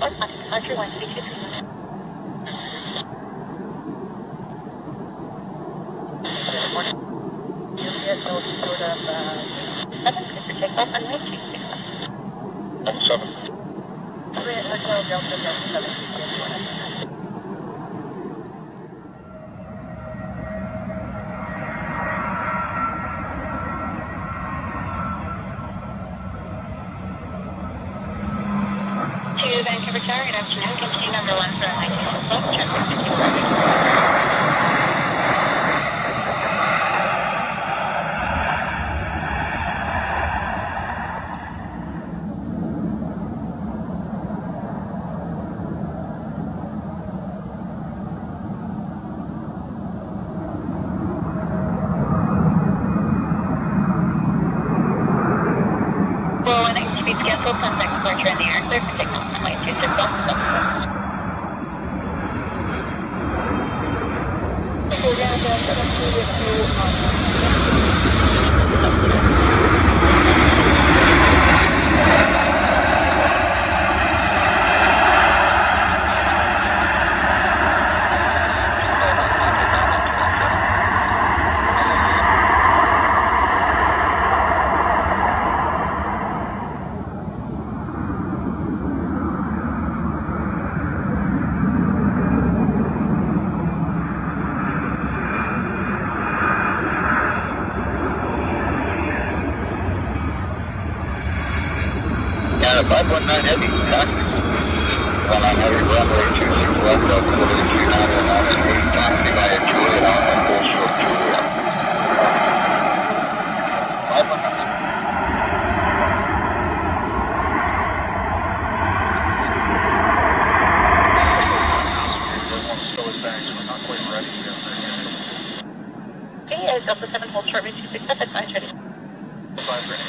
Departure 132. Takeoff on 19. 7. Hotel Delta Delta 7. To Vancouver Tower, good afternoon. Continue number 1 for 19. Check. Scheduled for next departure in the air clear for takeoff on 226. Canada 519 Heavy, contact. 1900 runway 26 left, altimeter 29 and 8, taxi via Juliet on full short Juliet. 519. Okay, Delta 7 hold short range 267, advise ready. 5 ready.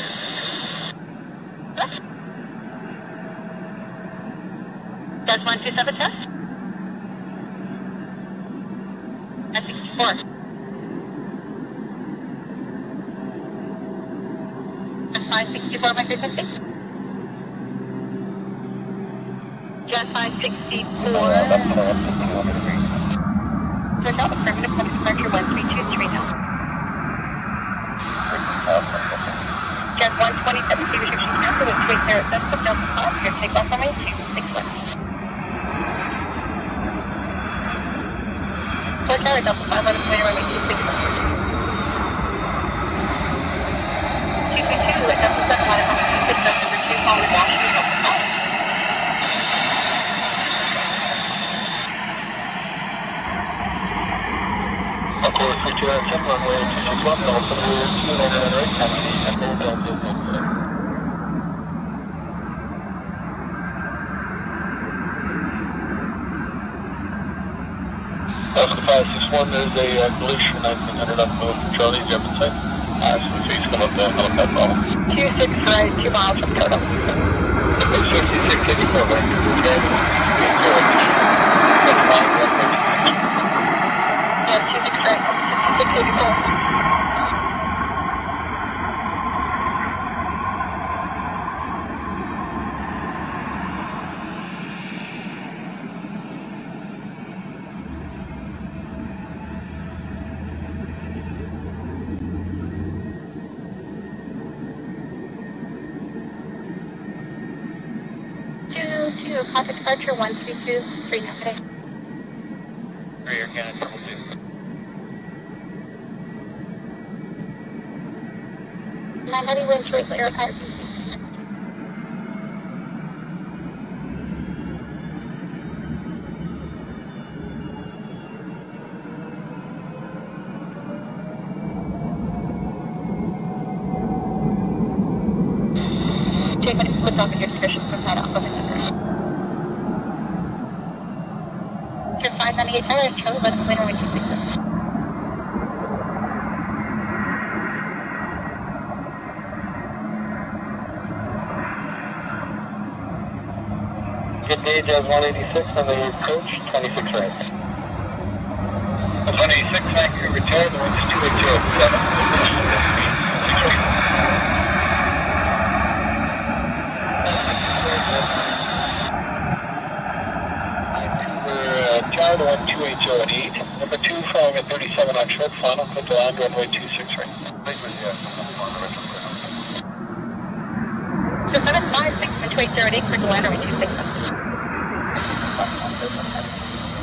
Does 127 test? At 64. Jet 564 my frequency? Jet 564. Hotel, affirmative, public departure 1323 now. Jet 127, see restriction cancel with 280 cents of Delta 5, your takeoff runway 26 left. Hotel, Delta 5 on its way to runway 26 left. 232 at Delta 7 on runway 26 left, number 2, following Washington, Delta 5. Of course, 3297 runway 26 left, Delta 298, taxi, Echo Delta 6. Delta 561, there's a collision 1900 up move from Charlie, Jefferson site. So please come up the helipad level. 265, 2 miles from total. 6684, Vancouver International. That's fine, yeah, 265, 6684. Contact departure 1323 now today. Rear Canada Double 2. My heavy wind choice air tire. Take my foot off at your discretion from that off of it. 598 Tower, Charlie, let us wait on 26. Good day, Jazz 186 on the approach, 26 right. 186, Vancouver Tower, the wind is 2807. Tower to 12808. Number 2 following at 37 on short final, click to land runway 26 right. So 756 for 2808, click to land runway 26.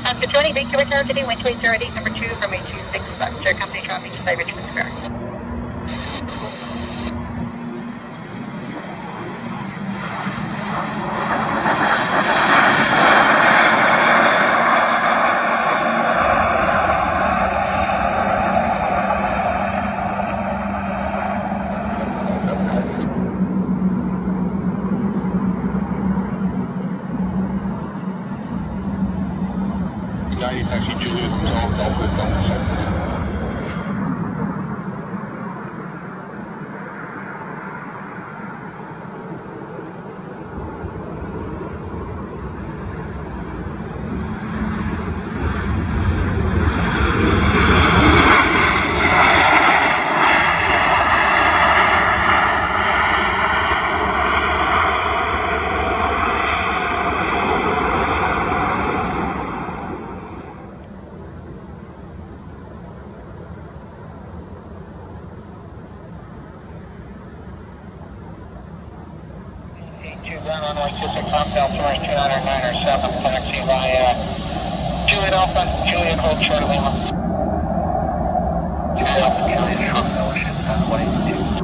After joining Vancouver Tower today, 2808, number 2 from 826, Share Company traffic to Richmond Square. Taxi Juliet, Delta. Runway 26 Hotel 209 taxi via Juliet Alpha, Juliet Hold Charlie Lima. Juliet Alpha, Juliet Alpha, Ocean 182.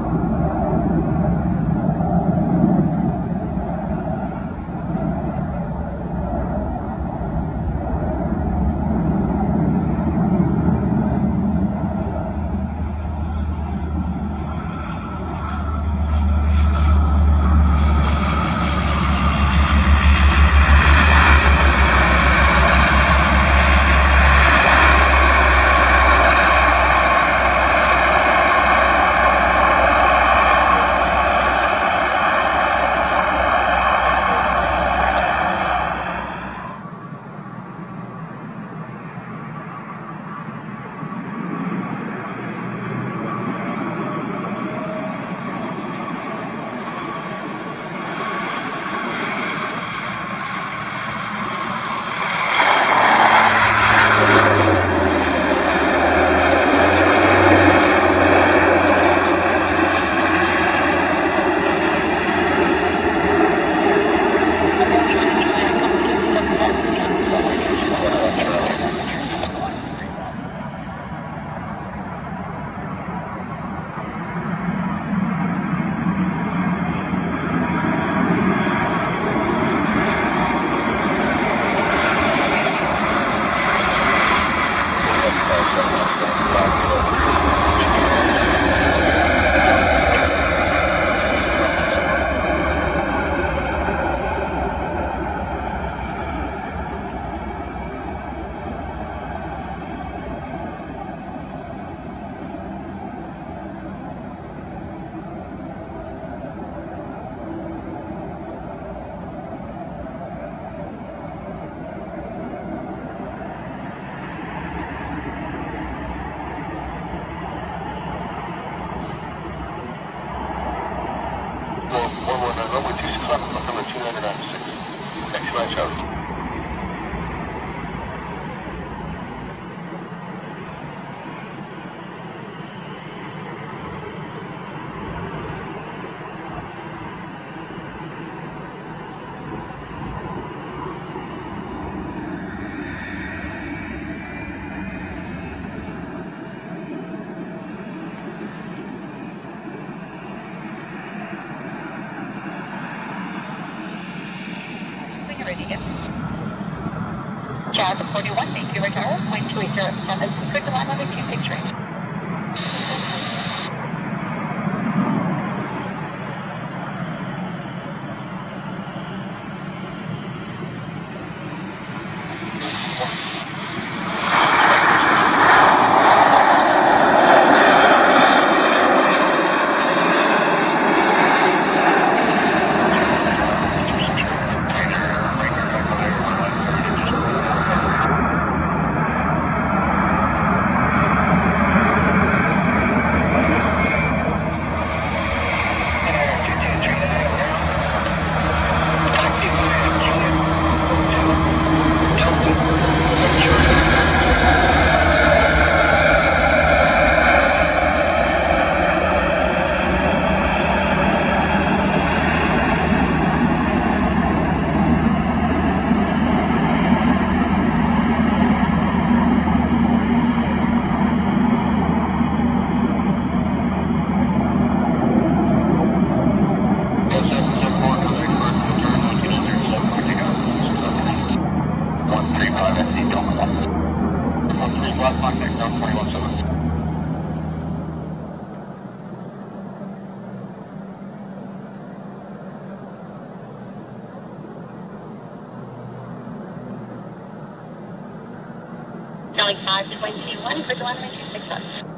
Runway 26 left, number 296. Next line out. Jazz 41, Vancouver Tower, 2807, click the line on the 26 range. 774, country first, return 1907, take out. 135, SC, don't call. 13 black, contact now 417. Selling 521 for 267.